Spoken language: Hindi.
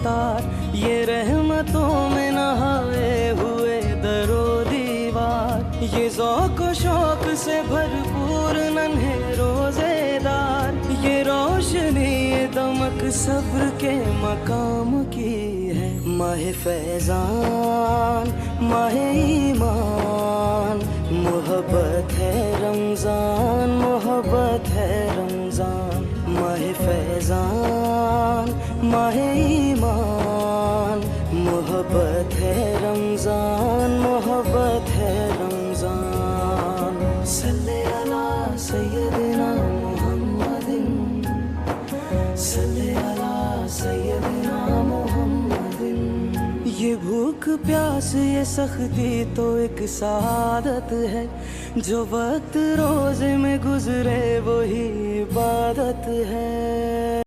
अवतार, ये रहमतों में नहाए हुए दरो दीवार, ये ज़ौक़ शौक से भरपूर नन्हे रोजेदार, ये रोशनी ये दमक सब्र के मकाम की है। माहे फैज़ान माहे ईमान, मोहब्बत है रमज़ान, मोहब्बत है रमज़ान। माहे फैज़ान माहे ईमान, मोहब्बत है रमज़ान, मोहब्बत है रमज़ान। सल्ले अला सय्यदिना मुहम्मदिन, सल्ले अला सय्यदिना मुहम्मदिन। ये भूख प्यास ये सख्ती तो एक सादत है, जो वक्त रोज़े में गुजरे वही इबादत है।